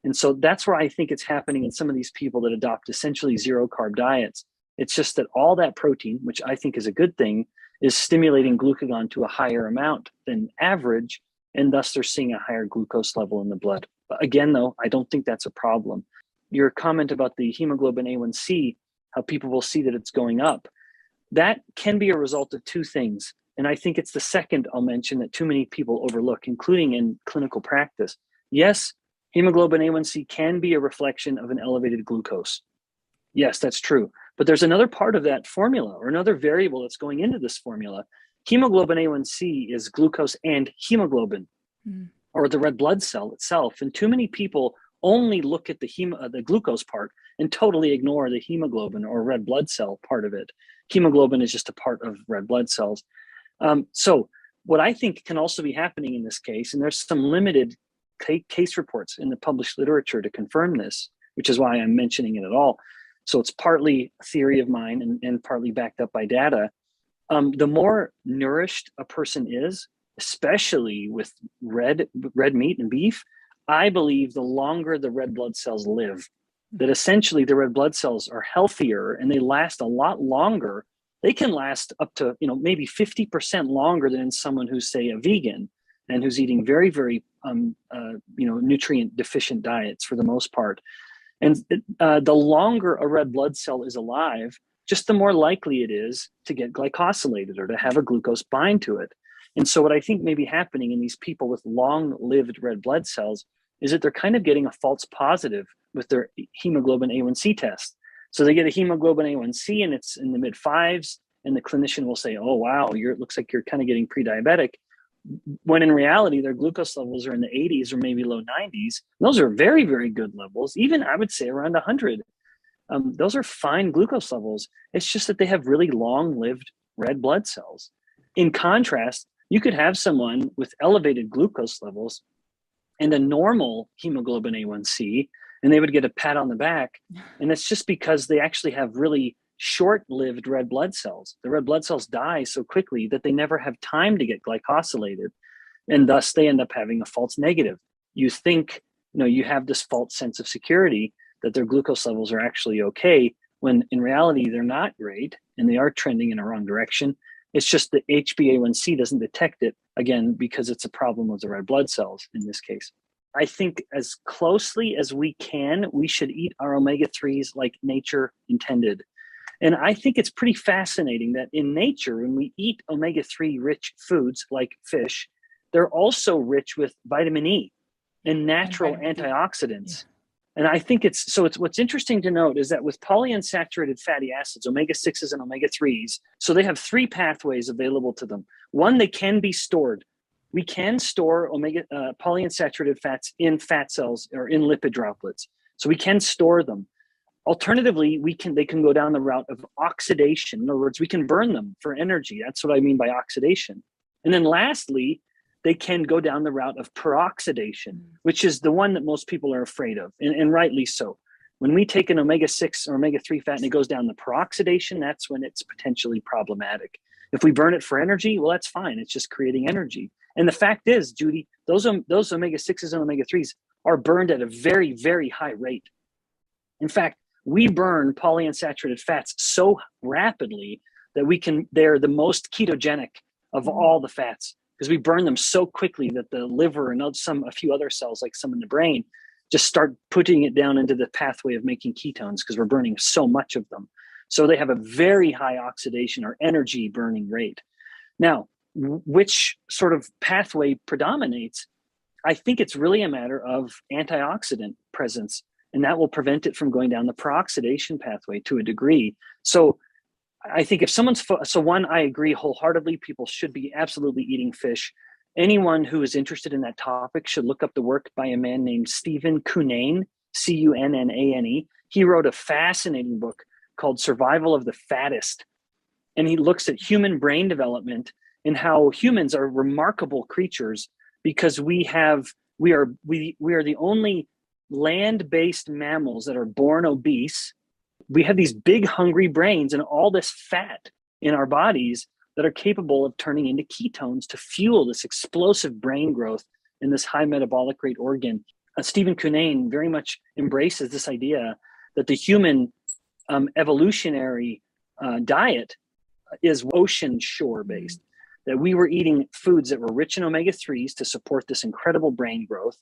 And so that's where I think it's happening in some of these people that adopt essentially zero carb diets. It's just that all that protein, which I think is a good thing, is stimulating glucagon to a higher amount than average, and thus they're seeing a higher glucose level in the blood. But again, though, I don't think that's a problem. Your comment about the hemoglobin A1C, how people will see that it's going up, that can be a result of two things. And I think it's the second I'll mention that too many people overlook, including in clinical practice. Yes, hemoglobin A1C can be a reflection of an elevated glucose. Yes, that's true. But there's another part of that formula, or another variable that's going into this formula. Hemoglobin A1C is glucose and hemoglobin, or the red blood cell itself. And too many people only look at the glucose part and totally ignore the hemoglobin or red blood cell part of it. Hemoglobin is just a part of red blood cells. So what I think can also be happening in this case, and there's some limited case reports in the published literature to confirm this, which is why I'm mentioning it at all. So it's partly a theory of mine and partly backed up by data. The more nourished a person is, especially with red meat and beef, I believe the longer the red blood cells live, that essentially the red blood cells are healthier and they last a lot longer. They can last up to, maybe 50% longer than someone who's, say, a vegan and who's eating very, very, nutrient deficient diets for the most part. And the longer a red blood cell is alive, just the more likely it is to get glycosylated or to have a glucose bind to it. And so what I think may be happening in these people with long-lived red blood cells is that they're kind of getting a false positive with their hemoglobin A1C test. So they get a hemoglobin A1C and it's in the mid-5s, and the clinician will say, oh, wow, it looks like you're kind of getting pre-diabetic, when in reality, their glucose levels are in the 80s or maybe low 90s. Those are very, very good levels, even I would say around 100. Those are fine glucose levels. It's just that they have really long-lived red blood cells. In contrast, you could have someone with elevated glucose levels and a normal hemoglobin A1C, and they would get a pat on the back. And it's just because they actually have really short-lived red blood cells. The red blood cells die so quickly that they never have time to get glycosylated, and thus they end up having a false negative. You think, you have this false sense of security that their glucose levels are actually okay, when in reality they're not great and they are trending in a wrong direction. It's just the HbA1c doesn't detect it, again, because it's a problem with the red blood cells in this case. I think as closely as we can, we should eat our omega-3s like nature intended. And I think it's pretty fascinating that in nature, when we eat omega-3 rich foods like fish, they're also rich with vitamin E and natural antioxidants. And I think what's interesting to note is that with polyunsaturated fatty acids, omega-6s and omega-3s, so they have three pathways available to them. One, they can be stored. We can store polyunsaturated fats in fat cells or in lipid droplets. So we can store them. Alternatively, they can go down the route of oxidation. In other words, we can burn them for energy. That's what I mean by oxidation. And then lastly, they can go down the route of peroxidation, which is the one that most people are afraid of, and rightly so. When we take an omega-6 or omega-3 fat and it goes down the peroxidation, that's when it's potentially problematic. If we burn it for energy, well, that's fine. It's just creating energy. And the fact is, Judy, those omega-6s and omega-3s are burned at a very, very high rate. In fact, we burn polyunsaturated fats so rapidly that they're the most ketogenic of all the fats, because we burn them so quickly that the liver and a few other cells, like some in the brain, just start putting it down into the pathway of making ketones because we're burning so much of them. So they have a very high oxidation or energy burning rate. Now, which sort of pathway predominates? I think it's really a matter of antioxidant presence, and that will prevent it from going down the peroxidation pathway to a degree. So I think if I agree wholeheartedly, people should be absolutely eating fish. Anyone who is interested in that topic should look up the work by a man named Stephen Cunnane, Cunnane. He wrote a fascinating book called Survival of the Fattest. And he looks at human brain development and how humans are remarkable creatures because we are the only land-based mammals that are born obese. We have these big hungry brains and all this fat in our bodies that are capable of turning into ketones to fuel this explosive brain growth in this high metabolic rate organ. Stephen Cunnane very much embraces this idea that the human evolutionary diet is ocean shore based, that we were eating foods that were rich in omega-3s to support this incredible brain growth,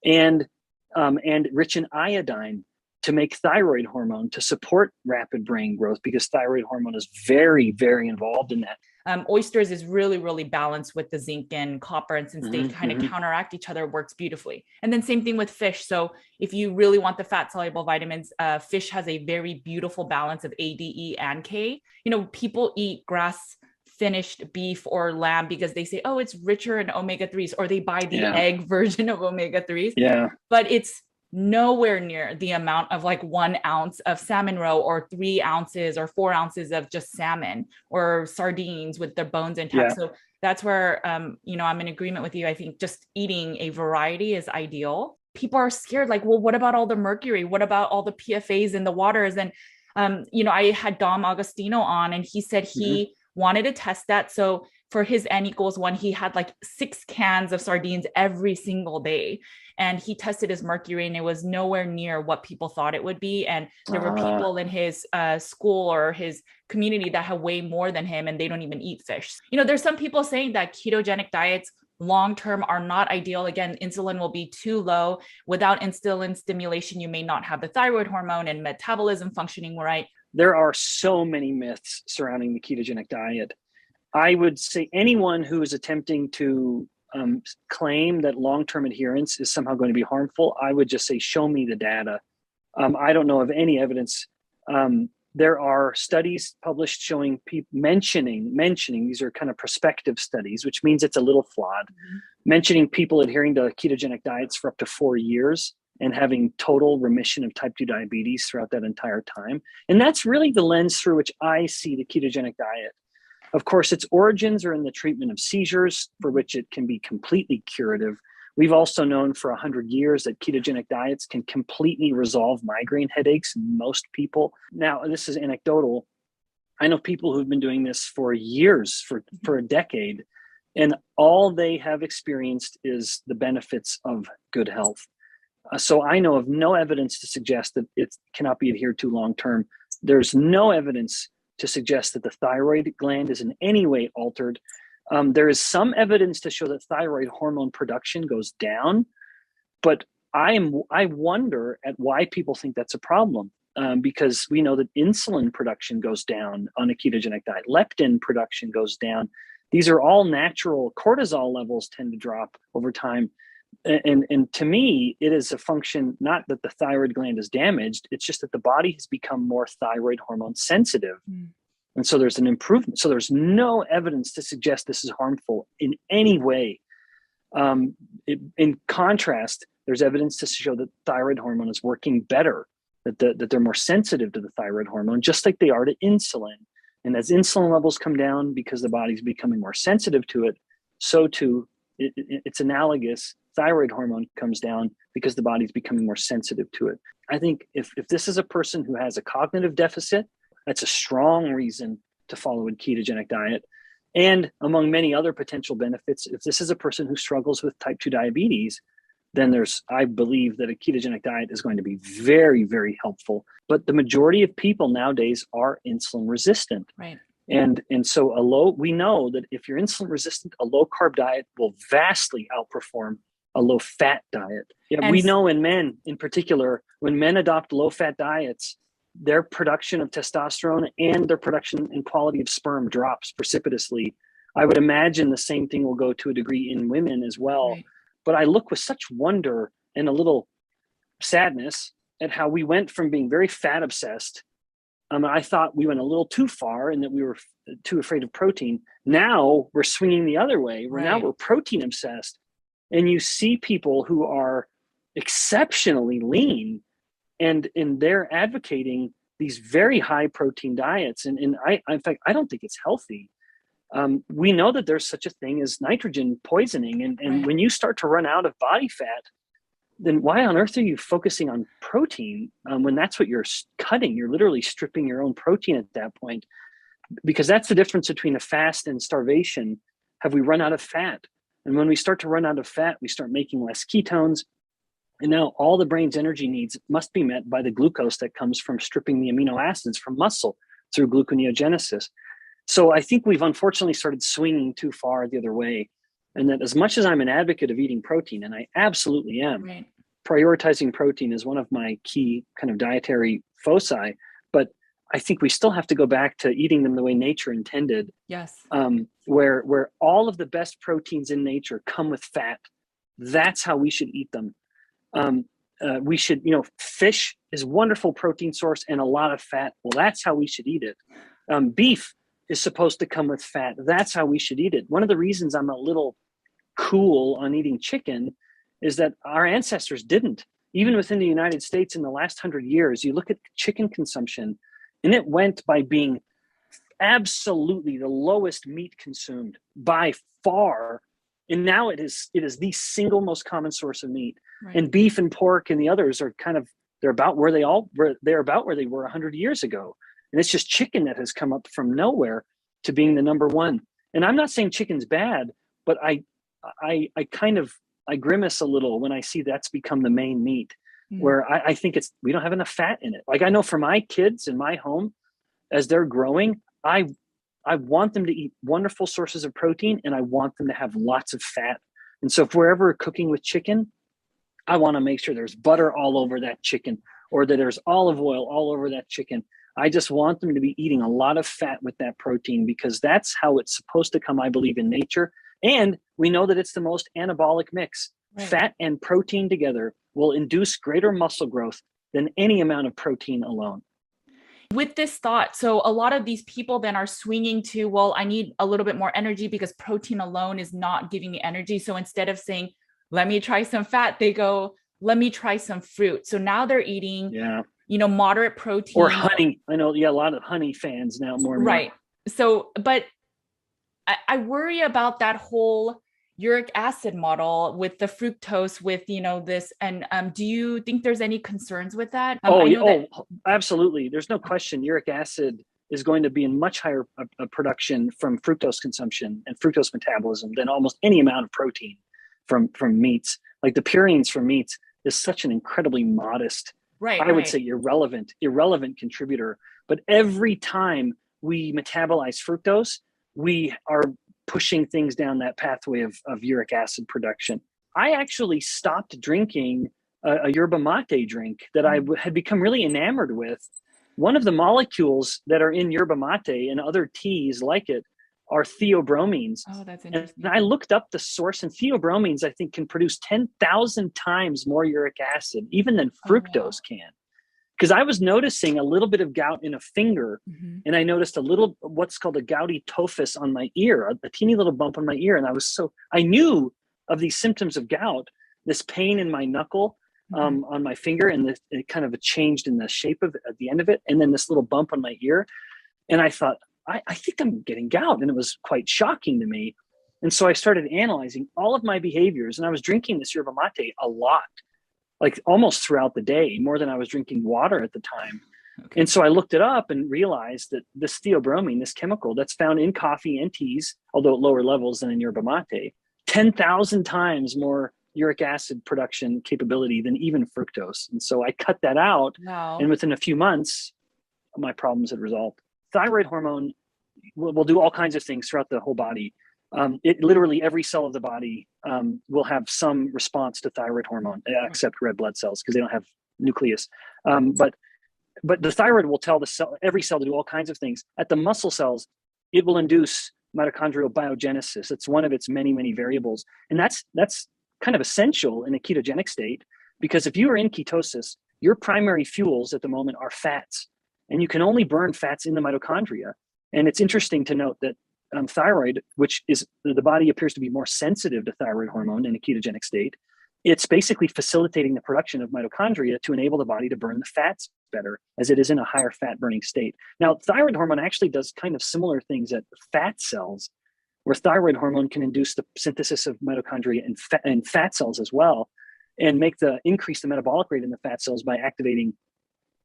and rich in iodine to make thyroid hormone to support rapid brain growth, because thyroid hormone is very, very involved in that. Oysters is really, really balanced with the zinc and copper. And since they kind of counteract each other, it works beautifully. And then same thing with fish. So if you really want the fat soluble vitamins, fish has a very beautiful balance of A, D, E, and K. You know, people eat grass finished beef or lamb because they say, oh, it's richer in omega-3s, or they buy the egg version of omega-3s. Yeah. But it's nowhere near the amount of like 1 ounce of salmon roe, or 3 ounces or 4 ounces of just salmon or sardines with their bones intact. So that's where, you know, I'm in agreement with you. I think just eating a variety is ideal. People are scared, like, well, what about all the mercury? What about all the PFAs in the waters? And, you know, I had Dom Agostino on, and he said he wanted to test that. So for his N=1, he had like 6 cans of sardines every single day. And he tested his mercury, and it was nowhere near what people thought it would be. And there were people in his school or his community that have way more than him, and they don't even eat fish. You know, there's some people saying that ketogenic diets long-term are not ideal. Again, insulin will be too low. Without insulin stimulation, you may not have the thyroid hormone and metabolism functioning right. There are so many myths surrounding the ketogenic diet. I would say anyone who is attempting to claim that long-term adherence is somehow going to be harmful, I would just say, show me the data. I don't know of any evidence. There are studies published showing people mentioning, these are kind of prospective studies, which means it's a little flawed, mentioning people adhering to ketogenic diets for up to 4 years and having total remission of type 2 diabetes throughout that entire time. And that's really the lens through which I see the ketogenic diet. Of course, its origins are in the treatment of seizures, for which it can be completely curative. We've also known for 100 years that ketogenic diets can completely resolve migraine headaches in most people. Now, this is anecdotal. I know people who've been doing this for years, for a decade, and all they have experienced is the benefits of good health. So I know of no evidence to suggest that it cannot be adhered to long-term. There's no evidence to suggest that the thyroid gland is in any way altered. There is some evidence to show that thyroid hormone production goes down, but I wonder at why people think that's a problem, because we know that insulin production goes down on a ketogenic diet. Leptin production goes down. These are all natural. Cortisol levels tend to drop over time. And to me, it is a function, not that the thyroid gland is damaged, it's just that the body has become more thyroid hormone sensitive. And so there's an improvement. So there's no evidence to suggest this is harmful in any way. In contrast, there's evidence to show that thyroid hormone is working better, that they're more sensitive to the thyroid hormone, just like they are to insulin. And as insulin levels come down because the body's becoming more sensitive to it, so too, it's analogous. Thyroid hormone comes down because the body's becoming more sensitive to it. I think if this is a person who has a cognitive deficit, that's a strong reason to follow a ketogenic diet. And among many other potential benefits, if this is a person who struggles with type 2 diabetes, then I believe that a ketogenic diet is going to be very, very helpful. But the majority of people nowadays are insulin resistant. Right. And so we know that if you're insulin resistant, a low carb diet will vastly outperform a low fat diet. Yeah, we know in men in particular, when men adopt low fat diets, their production of testosterone and their production and quality of sperm drops precipitously. I would imagine the same thing will go to a degree in women as well. Right. But I look with such wonder and a little sadness at how we went from being very fat obsessed. I thought we went a little too far and that we were too afraid of protein. Now we're swinging the other way. Now we're protein obsessed. And you see people who are exceptionally lean and they're advocating these very high protein diets. And in fact, I don't think it's healthy. We know that there's such a thing as nitrogen poisoning. And when you start to run out of body fat, then why on earth are you focusing on protein when that's what you're cutting? You're literally stripping your own protein at that point, because that's the difference between a fast and starvation. Have we run out of fat? And when we start to run out of fat, we start making less ketones. And now all the brain's energy needs must be met by the glucose that comes from stripping the amino acids from muscle through gluconeogenesis. So I think we've unfortunately started swinging too far the other way. And that as much as I'm an advocate of eating protein, and I absolutely am, Right. prioritizing protein is one of my key kind of dietary foci, but I think we still have to go back to eating them the way nature intended. Yes. Where all of the best proteins in nature come with fat. That's how we should eat them. We should, fish is a wonderful protein source and a lot of fat. Well, that's how we should eat it. Beef is supposed to come with fat. That's how we should eat it. One of the reasons I'm a little cool on eating chicken is that our ancestors didn't. Even within the United States in the last 100 years, you look at chicken consumption, and it went by being absolutely the lowest meat consumed by far. And now it is the single most common source of meat. Right. And beef and pork and the others are they're about where they were 100 years ago. And it's just chicken that has come up from nowhere to being the number one. And I'm not saying chicken's bad, but I grimace a little when I see that's become the main meat, where I think we don't have enough fat in it. Like, I know for my kids in my home, as they're growing, I want them to eat wonderful sources of protein, and I want them to have lots of fat. And so if we're ever cooking with chicken, I want to make sure there's butter all over that chicken, or that there's olive oil all over that chicken. I just want them to be eating a lot of fat with that protein, because that's how it's supposed to come, I believe, in nature. And we know that it's the most anabolic mix. Right. Fat and protein together will induce greater muscle growth than any amount of protein alone. With this thought, so a lot of these people then are swinging to, well, I need a little bit more energy because protein alone is not giving me energy. So instead of saying, let me try some fat, they go, let me try some fruit. So now they're eating, moderate protein. Or honey. I know, a lot of honey fans now, more and more. Right. So, but I worry about that whole uric acid model with the fructose, with, this. And do you think there's any concerns with that? Absolutely. There's no question. Uric acid is going to be in much higher production from fructose consumption and fructose metabolism than almost any amount of protein from meats. Like the purines from meats is such an incredibly modest, I would say irrelevant contributor. But every time we metabolize fructose, we are pushing things down that pathway of uric acid production. I actually stopped drinking a yerba mate drink that I had become really enamored with. One of the molecules that are in yerba mate and other teas like it are theobromines. Oh, that's interesting. And I looked up the source, and theobromines, I think, can produce 10,000 times more uric acid, even than fructose can. Because I was noticing a little bit of gout in a finger, and I noticed a little, what's called a gouty tophus on my ear, a teeny little bump on my ear. And I knew of these symptoms of gout, this pain in my knuckle on my finger, and it kind of changed in the shape of it at the end of it. And then this little bump on my ear. And I thought, I think I'm getting gout. And it was quite shocking to me. And so I started analyzing all of my behaviors, and I was drinking this yerba mate a lot, like almost throughout the day, more than I was drinking water at the time. Okay. And so I looked it up and realized that this theobromine, this chemical that's found in coffee and teas, although at lower levels than in yerba mate, 10,000 times more uric acid production capability than even fructose. And so I cut that out. Wow. And within a few months, my problems had resolved. Thyroid hormone will do all kinds of things throughout the whole body. Literally every cell of the body will have some response to thyroid hormone, except red blood cells, because they don't have nucleus. But the thyroid will tell every cell to do all kinds of things. At the muscle cells, it will induce mitochondrial biogenesis. It's one of its many, many variables. And that's kind of essential in a ketogenic state, because if you are in ketosis, your primary fuels at the moment are fats, and you can only burn fats in the mitochondria. And it's interesting to note that thyroid, which is the body appears to be more sensitive to thyroid hormone in a ketogenic state, it's basically facilitating the production of mitochondria to enable the body to burn the fats better, as it is in a higher fat burning state. Now, thyroid hormone actually does kind of similar things at fat cells, where thyroid hormone can induce the synthesis of mitochondria in fat cells as well, and increase the metabolic rate in the fat cells by activating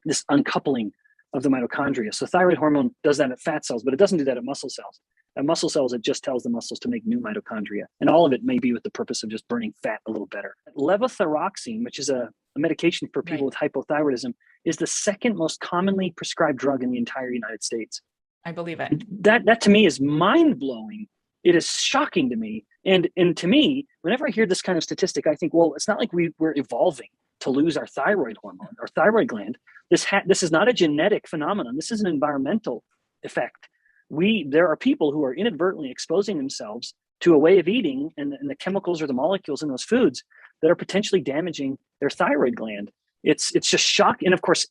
this uncoupling of the mitochondria. So thyroid hormone does that at fat cells, but it doesn't do that at muscle cells. muscle cells, it just tells the muscles to make new mitochondria. And all of it may be with the purpose of just burning fat a little better. Levothyroxine, which is a medication for people with hypothyroidism, is the second most commonly prescribed drug in the entire United States. I believe it. That to me is mind-blowing. It is shocking to me. And to me, whenever I hear this kind of statistic, I think, well, it's not like we're evolving to lose our thyroid hormone, our thyroid gland. This is not a genetic phenomenon. This is an environmental effect. There are people who are inadvertently exposing themselves to a way of eating and the chemicals or the molecules in those foods that are potentially damaging their thyroid gland. It's just shocking. And of course,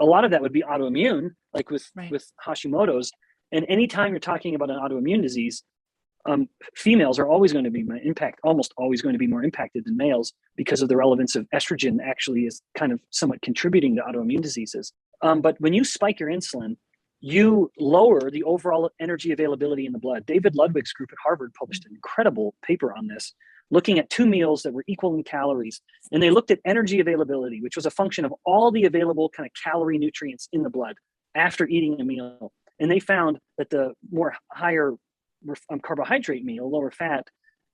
a lot of that would be autoimmune, like with Hashimoto's. And anytime you're talking about an autoimmune disease, females are always going to be almost always going to be more impacted than males because of the relevance of estrogen actually is kind of somewhat contributing to autoimmune diseases. But when you spike your insulin, you lower the overall energy availability in the blood. David Ludwig's group at Harvard published an incredible paper on this, looking at 2 meals that were equal in calories. And they looked at energy availability, which was a function of all the available kind of calorie nutrients in the blood after eating a meal. And they found that the higher carbohydrate meal, lower fat,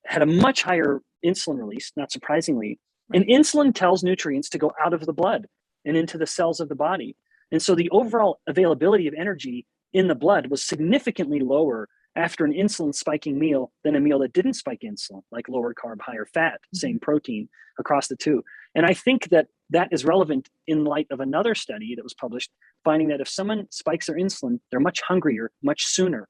had a much higher insulin release, not surprisingly. And insulin tells nutrients to go out of the blood and into the cells of the body. And so the overall availability of energy in the blood was significantly lower after an insulin spiking meal than a meal that didn't spike insulin, like lower carb, higher fat, same protein across the two. And I think that is relevant in light of another study that was published, finding that if someone spikes their insulin, they're much hungrier, much sooner.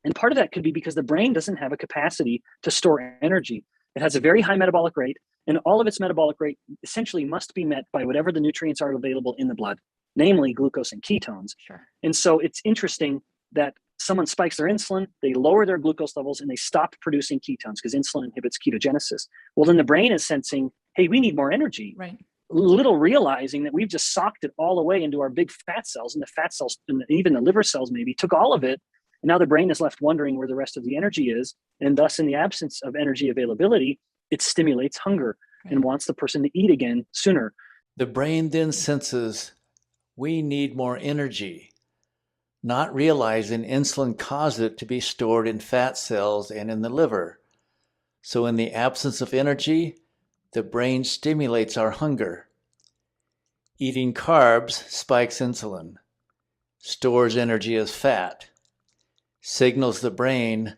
And part of that could be because the brain doesn't have a capacity to store energy. It has a very high metabolic rate, and all of its metabolic rate essentially must be met by whatever the nutrients are available in the blood, namely glucose and ketones. Sure. And so it's interesting that someone spikes their insulin, they lower their glucose levels, and they stop producing ketones because insulin inhibits ketogenesis. Well, then the brain is sensing, hey, we need more energy. Right. Little realizing that we've just socked it all away into our big fat cells, and the fat cells, and even the liver cells maybe, took all of it. And now the brain is left wondering where the rest of the energy is. And thus, in the absence of energy availability, it stimulates hunger and wants the person to eat again sooner. The brain then senses, we need more energy, not realizing insulin causes it to be stored in fat cells and in the liver. So in the absence of energy, the brain stimulates our hunger. Eating carbs spikes insulin, stores energy as fat, signals the brain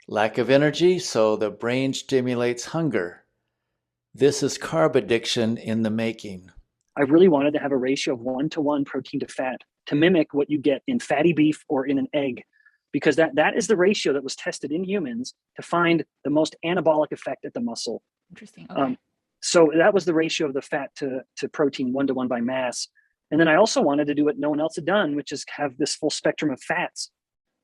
lack of energy, so the brain stimulates hunger. This is carb addiction in the making. I really wanted to have a ratio of 1-to-1 protein to fat to mimic what you get in fatty beef or in an egg, because that is the ratio that was tested in humans to find the most anabolic effect at the muscle. Interesting. Okay. So that was the ratio of the fat to protein 1-to-1 by mass. And then I also wanted to do what no one else had done, which is have this full spectrum of fats.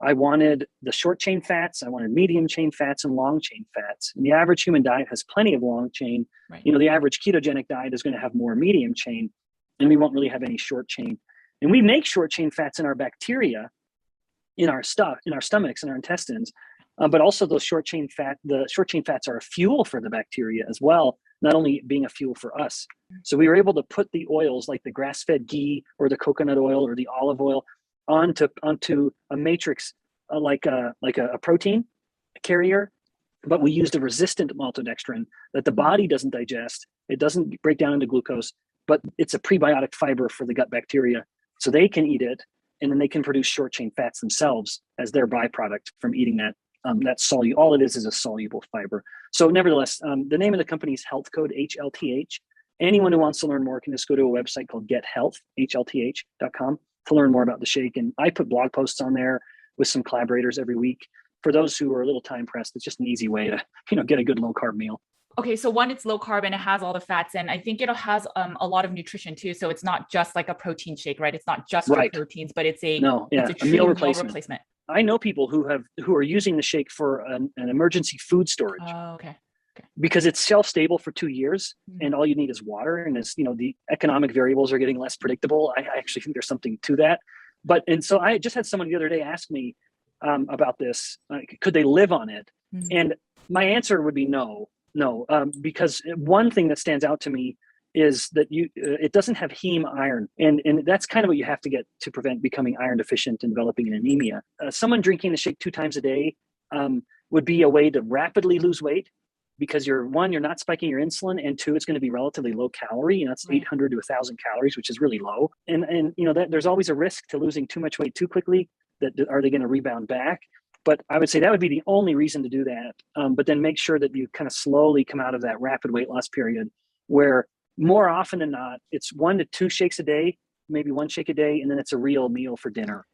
I wanted the short chain fats, I wanted medium chain fats and long chain fats. And the average human diet has plenty of long chain. Right. The average ketogenic diet is going to have more medium chain, and we won't really have any short chain. And we make short chain fats in our bacteria, in our stomachs, in our intestines. But also the short chain fats are a fuel for the bacteria as well, not only being a fuel for us. So we were able to put the oils like the grass-fed ghee or the coconut oil or the olive oil onto a matrix like a protein carrier, but we used a resistant maltodextrin that the body doesn't digest. It doesn't break down into glucose, but it's a prebiotic fiber for the gut bacteria. So they can eat it, and then they can produce short chain fats themselves as their byproduct from eating that. All it is a soluble fiber. So nevertheless, the name of the company is Health Code, HLTH. Anyone who wants to learn more can just go to a website called gethealth.com to learn more about the shake. And I put blog posts on there with some collaborators every week. For those who are a little time pressed, it's just an easy way to get a good low carb meal. Okay, so one, it's low carb and it has all the fats, and I think it has a lot of nutrition too. So it's not just like a protein shake, right? It's not just for proteins, but it's a meal replacement. I know people who are using the shake for an emergency food storage. Oh, okay. Because it's shelf-stable for 2 years, and all you need is water. And as the economic variables are getting less predictable, I actually think there's something to that. And so I just had someone the other day ask me about this. Could they live on it? And my answer would be no, because one thing that stands out to me is that it doesn't have heme iron, and that's kind of what you have to get to prevent becoming iron deficient and developing an anemia. Someone drinking the shake 2 times a day would be a way to rapidly lose weight, because you're not spiking your insulin, and 2, it's going to be relatively low calorie. It's 800 to 1,000 calories, which is really low. And that there's always a risk to losing too much weight too quickly. That are they going to rebound back? But I would say that would be the only reason to do that. But then make sure that you kind of slowly come out of that rapid weight loss period, where more often than not, it's 1 to 2 shakes a day, maybe 1 shake a day, and then it's a real meal for dinner.